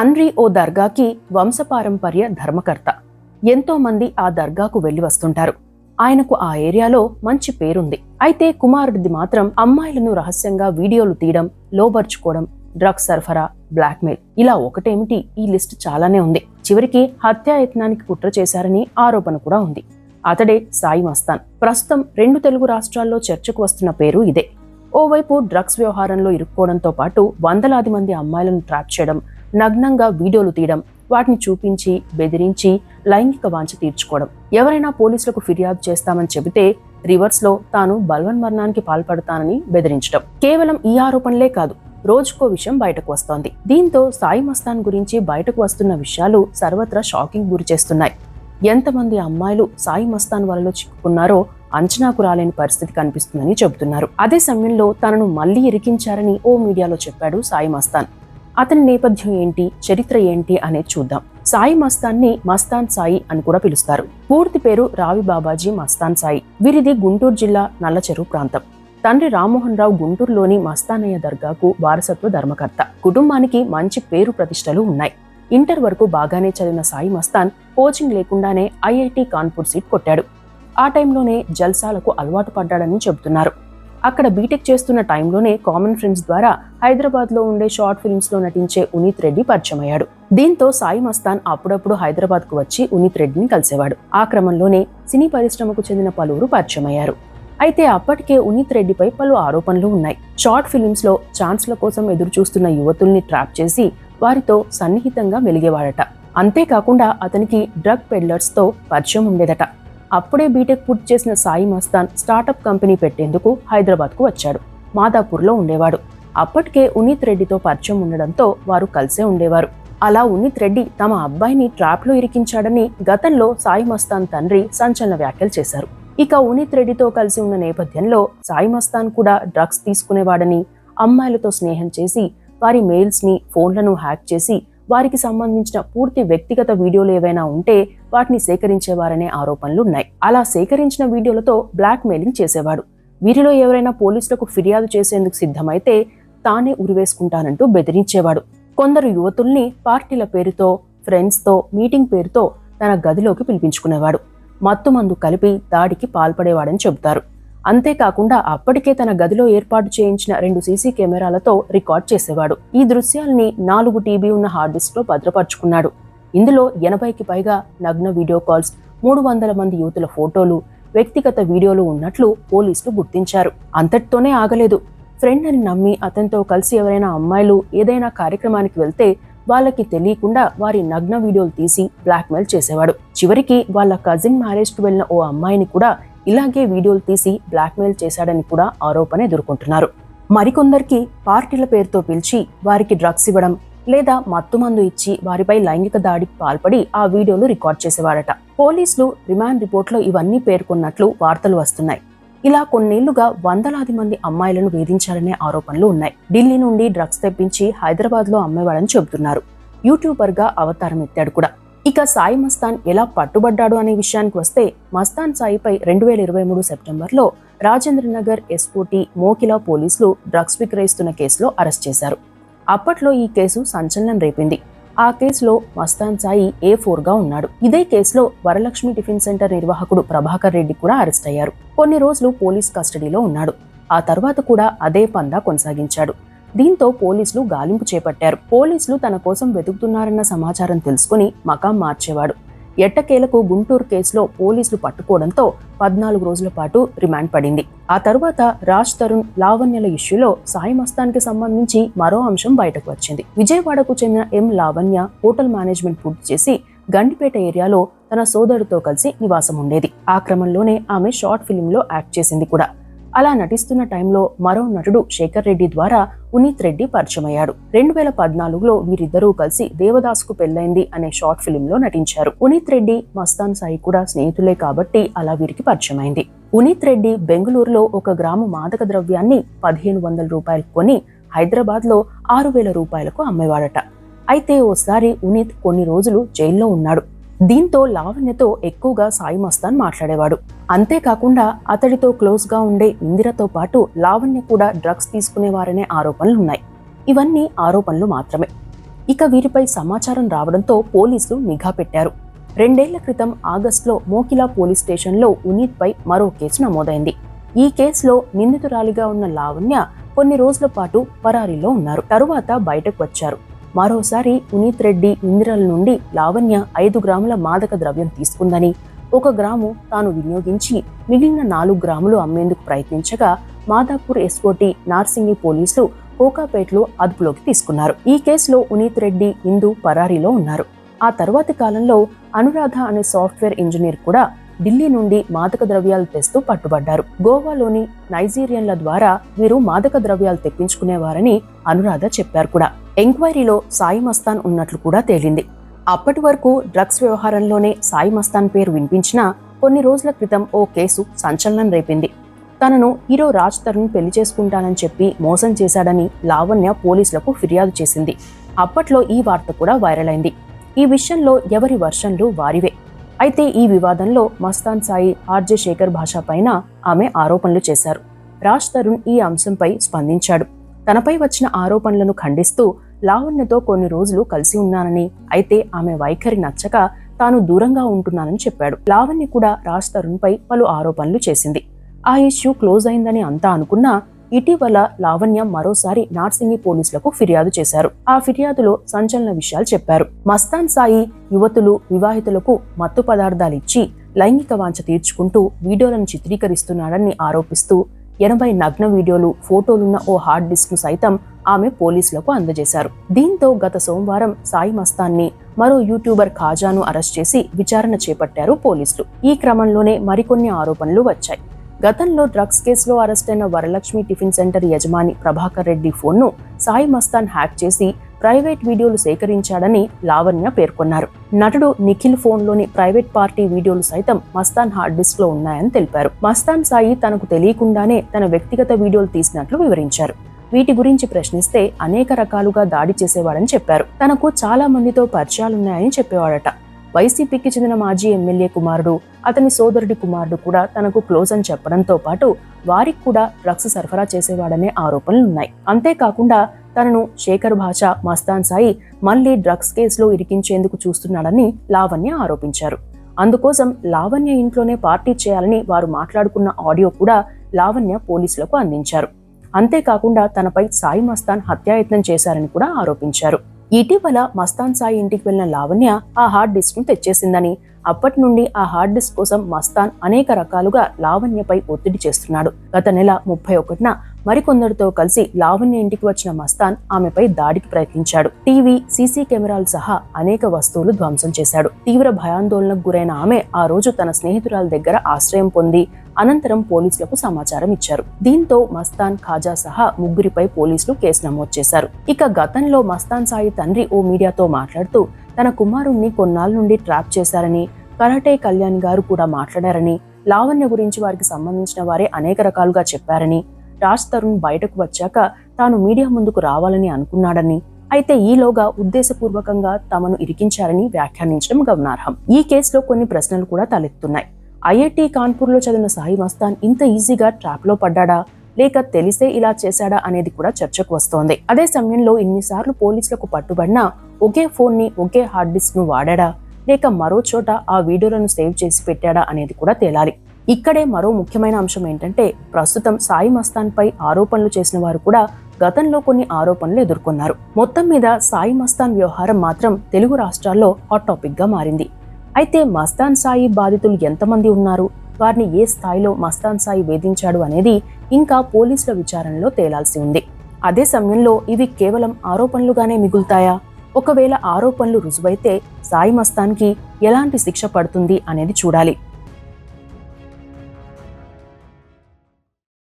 తండ్రి ఓ దర్గాకి వంశపారంపర్య ధర్మకర్త. ఎంతో మంది ఆ దర్గాకు వెళ్లి వస్తుంటారు. ఆయనకు ఆ ఏరియాలో మంచి పేరుంది. అయితే కుమారుడిది మాత్రం అమ్మాయిలను రహస్యంగా వీడియోలు తీయడం, లోబర్చుకోవడం, డ్రగ్స్ సరఫరా, బ్లాక్మెయిల్, ఇలా ఒకటేమిటి ఈ లిస్ట్ చాలానే ఉంది. చివరికి హత్యాయత్నానికి కుట్ర చేశారని ఆరోపణ కూడా ఉంది. అతడే సాయి మస్తాన్. ప్రస్తుతం 2 తెలుగు రాష్ట్రాల్లో చర్చకు వస్తున్న పేరు ఇదే. ఓవైపు డ్రగ్స్ వ్యవహారంలో ఇరుక్కోవడంతో పాటు వందలాది మంది అమ్మాయిలను ట్రాప్ చేయడం, నగ్నంగా వీడియోలు తీయడం, వాటిని చూపించి బెదిరించి లైంగిక వాంఛ తీర్చుకోవడం, ఎవరైనా పోలీసులకు ఫిర్యాదు చేస్తామని చెబితే రివర్స్లో తాను బలవన్మరణానికి పాల్పడతానని బెదిరించడం. కేవలం ఈ ఆరోపణలే కాదు, రోజుకో విషయం బయటకు వస్తోంది. దీంతో సాయి మస్తాన్ గురించి బయటకు వస్తున్న విషయాలు సర్వత్రా షాకింగ్ గురి చేస్తున్నాయి. ఎంతమంది అమ్మాయిలు సాయి మస్తాన్ వలలో చిక్కుకున్నారో అంచనాకు రాలేని పరిస్థితి కనిపిస్తుందని చెబుతున్నారు. అదే సమయంలో తనను మళ్లీ ఇరికించారని ఓ మీడియాలో చెప్పాడు సాయి మస్తాన్. అతని నేపథ్యం ఏంటి, చరిత్ర ఏంటి అనేది చూద్దాం. సాయి మస్తాన్ని మస్తాన్ సాయి అని కూడా పిలుస్తారు. పూర్తి పేరు రావి బాబాజీ మస్తాన్ సాయి. వీరిది గుంటూరు జిల్లా నల్లచెరువు ప్రాంతం. తండ్రి రామ్మోహన్ రావు గుంటూరులోని మస్తానయ్య దర్గాకు వారసత్వ ధర్మకర్త. కుటుంబానికి మంచి పేరు ప్రతిష్టలు ఉన్నాయి. ఇంటర్ వరకు బాగానే చదివిన సాయి మస్తాన్ కోచింగ్ లేకుండానే ఐఐటి కాన్పూర్ సీట్ కొట్టాడు. ఆ టైంలోనే జల్సాలకు అలవాటు పడ్డాడని చెబుతున్నారు. అక్కడ బీటెక్ చేస్తున్న టైంలోనే కామన్ ఫ్రెండ్స్ ద్వారా హైదరాబాద్ లో ఉండే షార్ట్ ఫిల్మ్స్ లో నటించే ఉనీత్ రెడ్డి పరిచయమయ్యాడు. దీంతో సాయి మస్తాన్ అప్పుడప్పుడు హైదరాబాద్ కు వచ్చి ఉనీత్ రెడ్డిని కలిసేవాడు. ఆ క్రమంలోనే సినీ పరిశ్రమకు చెందిన పలువురు పరిచయమయ్యారు. అయితే అప్పటికే ఉనీత్ రెడ్డిపై పలు ఆరోపణలు ఉన్నాయి. షార్ట్ ఫిల్మ్స్ లో ఛాన్స్ల కోసం ఎదురు చూస్తున్న యువతుల్ని ట్రాప్ చేసి వారితో సన్నిహితంగా మెలిగేవాడట. అంతేకాకుండా అతనికి డ్రగ్ పెడ్లర్స్ తో పరిచయం ఉండేదట. అప్పుడే బీటెక్ పూర్తి చేసిన సాయి మస్తాన్ స్టార్టప్ కంపెనీ పెట్టేందుకు హైదరాబాద్ కు వచ్చాడు. మాదాపూర్లో ఉండేవాడు. అప్పటికే ఉనీత్ రెడ్డితో పరిచయం ఉండడంతో వారు కలిసే ఉండేవారు. అలా ఉనీత్ రెడ్డి తమ అబ్బాయిని ట్రాప్ లో ఇరికించాడని గతంలో సాయి మస్తాన్ తండ్రి సంచలన వ్యాఖ్యలు చేశారు. ఇక ఉనీత్ రెడ్డితో కలిసి ఉన్న నేపథ్యంలో సాయి మస్తాన్ కూడా డ్రగ్స్ తీసుకునేవాడని, అమ్మాయిలతో స్నేహం చేసి వారి మెయిల్స్ ని, ఫోన్లను హ్యాక్ చేసి వారికి సంబంధించిన పూర్తి వ్యక్తిగత వీడియోలు ఏవైనా ఉంటే వాటిని సేకరించేవారనే ఆరోపణలున్నాయి. అలా సేకరించిన వీడియోలతో బ్లాక్ మెయిలింగ్ చేసేవాడు. వీరిలో ఎవరైనా పోలీసులకు ఫిర్యాదు చేసేందుకు సిద్ధమైతే తానే ఉరివేసుకుంటానంటూ బెదిరించేవాడు. కొందరు యువతుల్ని పార్టీల పేరుతో, ఫ్రెండ్స్తో, మీటింగ్ పేరుతో తన గదిలోకి పిలిపించుకునేవాడు. మత్తుమందు కలిపి దాడికి పాల్పడేవాడని చెబుతారు. అంతేకాకుండా అప్పటికే తన గదిలో ఏర్పాటు చేయించిన 2 సీసీ కెమెరాలతో రికార్డ్ చేసేవాడు. ఈ దృశ్యాల్ని 4 టీబీ ఉన్న హార్డ్ డిస్క్ లో భద్రపరుచుకున్నాడు. ఇందులో 80కి పైగా నగ్న వీడియో కాల్స్, 300 మంది యువతుల ఫోటోలు, వ్యక్తిగత వీడియోలు ఉన్నట్లు పోలీసులు గుర్తించారు. అంతటితోనే ఆగలేదు. ఫ్రెండ్ అని నమ్మి అతనితో కలిసి ఎవరైనా అమ్మాయిలు ఏదైనా కార్యక్రమానికి వెళ్తే వాళ్ళకి తెలియకుండా వారి నగ్న వీడియోలు తీసి బ్లాక్మెయిల్ చేసేవాడు. చివరికి వాళ్ళ కజిన్ మ్యారేజ్ కు వెళ్లిన ఓ అమ్మాయిని కూడా ఇలాగే వీడియోలు తీసి బ్లాక్మెయిల్ చేశాడని కూడా ఆరోపణ ఎదుర్కొంటున్నారు. మరికొందరికి పార్టీల పేరుతో పిలిచి వారికి డ్రగ్స్ ఇవ్వడం లేదా మత్తుమందు ఇచ్చి వారిపై లైంగిక దాడికి పాల్పడి ఆ వీడియోలు రికార్డ్ చేసేవాడట. పోలీసులు రిమాండ్ రిపోర్ట్లో ఇవన్నీ పేర్కొన్నట్లు వార్తలు వస్తున్నాయి. ఇలా కొన్నేళ్లుగా వందలాది మంది అమ్మాయిలను వేధించారనే ఆరోపణలు ఉన్నాయి. ఢిల్లీ నుండి డ్రగ్స్ తెప్పించి హైదరాబాద్ లో అమ్మేవాడని చెబుతున్నారు. యూట్యూబర్ గా అవతారం ఎత్తాడు కూడా. ఇక సాయి మస్తాన్ ఎలా పట్టుబడ్డాడు అనే విషయానికి వస్తే, మస్తాన్ సాయిపై 2023 సెప్టెంబర్లో రాజేంద్రనగర్ ఎస్ఓటీ మోకిలా పోలీసులు డ్రగ్స్ విక్రయిస్తున్న కేసులో అరెస్ట్ చేశారు. అప్పట్లో ఈ కేసు సంచలనం రేపింది. ఆ కేసులో మస్తాన్ సాయి A4గా ఉన్నాడు. ఇదే కేసులో వరలక్ష్మి టిఫిన్ సెంటర్ నిర్వాహకుడు ప్రభాకర్ రెడ్డి కూడా అరెస్ట్ అయ్యారు. కొన్ని రోజులు పోలీస్ కస్టడీలో ఉన్నాడు. ఆ తర్వాత కూడా అదే పందా కొనసాగించాడు. దీంతో పోలీసులు గాలింపు చేపట్టారు. పోలీసులు తన కోసం వెతుకుతున్నారన్న సమాచారం తెలుసుకుని మకాం మార్చేవాడు. ఎట్టకేలకు గుంటూరు కేసులో పోలీసులు పట్టుకోవడంతో 14 రోజుల పాటు రిమాండ్ పడింది. ఆ తర్వాత రాజ్ తరుణ్, లావణ్యల ఇష్యూలో సాయి మస్తాన్కి సంబంధించి మరో అంశం బయటకు వచ్చింది. విజయవాడకు చెందిన ఎం లావణ్య హోటల్ మేనేజ్మెంట్ పూర్తి చేసి గండిపేట ఏరియాలో తన సోదరుడితో కలిసి నివాసం ఉండేది. ఆ క్రమంలోనే ఆమె షార్ట్ ఫిల్మ్లో యాక్ట్ చేసింది కూడా. అలా నటిస్తున్న టైంలో మరో నటుడు శేఖర్ రెడ్డి ద్వారా ఉనీత్ రెడ్డి పరిచయమయ్యాడు. 2014లో వీరిద్దరూ కలిసి దేవదాసుకు పెళ్లైంది అనే షార్ట్ ఫిల్మ్లో నటించారు. ఉనీత్ రెడ్డి, మస్తాన్ సాయి కూడా స్నేహితులే కాబట్టి అలా వీరికి పరిచయమైంది. ఉనీత్ రెడ్డి బెంగళూరులో 1 గ్రాము మాదక ద్రవ్యాన్ని 1500 రూపాయలు కొని హైదరాబాద్ లో 6000 రూపాయలకు అమ్మేవాడట. అయితే ఓసారి ఉనీత్ కొన్ని రోజులు జైల్లో ఉన్నాడు. దీంతో లావణ్యతో ఎక్కువగా సాయి మస్తాన్ మాట్లాడేవాడు. అంతేకాకుండా అతడితో క్లోజ్ గా ఉండే ఇందిరతో పాటు లావణ్య కూడా డ్రగ్స్ తీసుకునేవారనే ఆరోపణలున్నాయి. ఇవన్నీ ఆరోపణలు మాత్రమే. ఇక వీరిపై సమాచారం రావడంతో పోలీసులు నిఘా పెట్టారు. 2 ఏళ్ల క్రితం ఆగస్టులో మోకిలా పోలీస్ స్టేషన్లో ఉనీత్ పై మరో కేసు నమోదైంది. ఈ కేసులో నిందితురాలిగా ఉన్న లావణ్య కొన్ని రోజుల పాటు పరారీలో ఉన్నారు. తరువాత బయటకు వచ్చారు. మరోసారి ఉనీత్ రెడ్డి ఇందిరల నుండి లావణ్య 5 గ్రాముల మాదక ద్రవ్యం తీసుకుందని, 1 గ్రాము తాను వినియోగించి మిగిలిన 4 గ్రాములు అమ్మేందుకు ప్రయత్నించగా మాదాపూర్ ఎస్ఓటీ నార్సింగి పోలీసులు కోకాపేటలో అదుపులోకి తీసుకున్నారు. ఈ కేసులో ఉనీత్ రెడ్డి, ఇందు పరారీలో ఉన్నారు. ఆ తర్వాతి కాలంలో అనురాధ అనే సాఫ్ట్వేర్ ఇంజనీర్ కూడా ఢిల్లీ నుండి మాదక ద్రవ్యాలు తెస్తూ పట్టుబడ్డారు. గోవాలోని నైజీరియన్ల ద్వారా వీరు మాదక ద్రవ్యాలు తెప్పించుకునేవారని అనురాధ చెప్పారు కూడా. ఎంక్వైరీలో సాయి మస్తాన్ ఉన్నట్లు కూడా తేలింది. అప్పటి వరకు డ్రగ్స్ వ్యవహారంలోనే సాయి మస్తాన్ పేరు వినిపించినా కొన్ని రోజుల క్రితం ఓ కేసు సంచలనం రేపింది. తనను హీరో రాజ్ తరుణ్ పెళ్లి చేసుకుంటానని చెప్పి మోసం చేశాడని లావణ్య పోలీసులకు ఫిర్యాదు చేసింది. అప్పట్లో ఈ వార్త కూడా వైరల్ అయింది. ఈ విషయంలో ఎవరి వర్షన్లు వారివే. అయితే ఈ వివాదంలో మస్తాన్ సాయి, ఆర్జే శేఖర్ భాష పైన ఆమె ఆరోపణలు చేశారు. రాజ్ తరుణ్ ఈ అంశంపై స్పందించాడు. తనపై వచ్చిన ఆరోపణలను ఖండిస్తూ లావణ్యతో కొన్ని రోజులు కలిసి ఉన్నానని, అయితే ఆమె వైఖరి నచ్చక తాను దూరంగా ఉంటున్నానని చెప్పాడు. లావణ్య కూడా రాజ్ తరుణ్ పై పలు ఆరోపణలు చేసింది. ఆ ఇష్యూ క్లోజ్ అయిందని అంతా అనుకున్నా ఇటీవల లావణ్య మరోసారి నార్సింగి పోలీసులకు ఫిర్యాదు చేశారు. ఆ ఫిర్యాదులో సంచలన విషయాలు చెప్పారు. మస్తాన్ సాయి యువతులు, వివాహితులకు మత్తు పదార్థాలు ఇచ్చి లైంగిక వాంఛ తీర్చుకుంటూ వీడియోలను చిత్రీకరిస్తున్నాడని ఆరోపిస్తూ 80 నగ్న వీడియోలు, ఫోటోలున్న ఓ హార్డ్ డిస్క్ ను సైతం ఆమె పోలీసులకు అందజేశారు. దీంతో గత సోమవారం సాయి మస్తాన్ని, మరో యూట్యూబర్ ఖాజాను అరెస్ట్ చేసి విచారణ చేపట్టారు పోలీసులు. ఈ క్రమంలోనే మరికొన్ని ఆరోపణలు వచ్చాయి. గతంలో డ్రగ్స్ కేసులో అరెస్టైన వరలక్ష్మి టిఫిన్ సెంటర్ యజమాని ప్రభాకర్ రెడ్డి ఫోన్ను సాయి మస్తాన్ హ్యాక్ చేసి ప్రైవేట్ వీడియోలు సేకరించాడని లావణ్య పేర్కొన్నారు. నటుడు నిఖిల్ ఫోన్లోని ప్రైవేట్ పార్టీ వీడియోలు సైతం మస్తాన్ హార్డ్ డిస్క్ లో ఉన్నాయని తెలిపారు. మస్తాన్ సాయి తనకు తెలియకుండానే తన వ్యక్తిగత వీడియోలు తీసినట్లు వివరించారు. వీటి గురించి ప్రశ్నిస్తే అనేక రకాలుగా దాడి చేసేవాడని చెప్పారు. తనకు చాలా మందితో పరిచయాలున్నాయని చెప్పేవాడట. వైసీపీకి చెందిన మాజీ ఎమ్మెల్యే కుమారుడు, అతని సోదరుడి కుమారుడు కూడా తనకు క్లోజ్ అని చెప్పడంతో పాటు వారికి కూడా డ్రగ్స్ సరఫరా చేసేవాడనే ఆరోపణలున్నాయి. అంతేకాకుండా తనను శేఖర్ భాష, మస్తాన్ సాయి మళ్లీ డ్రగ్స్ కేసులో ఇరికించేందుకు చూస్తున్నాడని లావణ్య ఆరోపించారు. అందుకోసం లావణ్య ఇంట్లోనే పార్టీ చేయాలని వారు మాట్లాడుకున్న ఆడియో కూడా లావణ్య పోలీసులకు అందించారు. అంతేకాకుండా తనపై సాయి మస్తాన్ హత్యాయత్నం చేశారని కూడా ఆరోపించారు. ఇటీవల మస్తాన్ సాయి ఇంటికి వెళ్లిన లావణ్య ఆ హార్డ్ డిస్క్ ను తెచ్చేసిందని, అప్పటి నుండి ఆ హార్డ్ డిస్క్ కోసం మస్తాన్ అనేక రకాలుగా లావణ్యపై ఒత్తిడి చేస్తున్నాడు. గత నెల 31న మరికొందరితో కలిసి లావణ్య ఇంటికి వచ్చిన మస్తాన్ ఆమెపై దాడికి ప్రయత్నించాడు. టీవీ, సీసీ కెమెరాలు సహా అనేక వస్తువులు ధ్వంసం చేశాడు. తీవ్ర భయాందోళనకు గురైన ఆమె ఆ రోజు తన స్నేహితురాల దగ్గర ఆశ్రయం పొంది అనంతరం పోలీసులకు సమాచారం ఇచ్చారు. దీంతో మస్తాన్, ఖాజా సహా ముగ్గురిపై పోలీసులు కేసు నమోదు చేశారు. ఇక గతంలో మస్తాన్ సాయి తండ్రి ఓ మీడియాతో మాట్లాడుతూ తన కుమారుణ్ణి కొన్నాళ్ళ నుండి ట్రాప్ చేశారని, కరాటే కళ్యాణ్ గారు కూడా మాట్లాడారని, లావణ్య గురించి వారికి సంబంధించిన వారే అనేక రకాలుగా చెప్పారని, రాజ్ తరుణ్ బయటకు వచ్చాక తాను మీడియా ముందుకు రావాలని అనుకున్నాడని, అయితే ఈలోగా ఉద్దేశపూర్వకంగా తమను ఇరికించారని వ్యాఖ్యానించడం గమనార్హం. ఈ కేసులో కొన్ని ప్రశ్నలు కూడా తలెత్తున్నాయి. ఐఐటి కాన్పూర్లో చదివిన సాయి మస్తాన్ ఇంత ఈజీగా ట్రాప్ లో పడ్డాడా, లేక తెలిసే ఇలా చేశాడా అనేది కూడా చర్చకు వస్తోంది. అదే సమయంలో ఇన్నిసార్లు పోలీసులకు పట్టుబడినా ఒకే ఫోన్ ని, ఒకే హార్డ్ డిస్క్ ను వాడాడా, లేక మరో చోట ఆ వీడియోలను సేవ్ చేసి పెట్టాడా అనేది కూడా తేలాలి. ఇక్కడే మరో ముఖ్యమైన అంశం ఏంటంటే, ప్రస్తుతం సాయి మస్తాన్ పై ఆరోపణలు చేసిన వారు కూడా గతంలో కొన్ని ఆరోపణలు ఎదుర్కొన్నారు. మొత్తం మీద సాయి మస్తాన్ వ్యవహారం మాత్రం తెలుగు రాష్ట్రాల్లో హాట్ టాపిక్ గా మారింది. అయితే మస్తాన్ సాయి బాధితులు ఎంతమంది ఉన్నారు, వారిని ఏ స్థాయిలో మస్తాన్ సాయి వేధించాడు అనేది ఇంకా పోలీసుల విచారణలో తేలాల్సి ఉంది. అదే సమయంలో ఇవి కేవలం ఆరోపణలుగానే మిగులుతాయా? ఒకవేళ ఆరోపణలు రుజువైతే సాయి మస్తాన్కి ఎలాంటి శిక్ష పడుతుంది అనేది చూడాలి.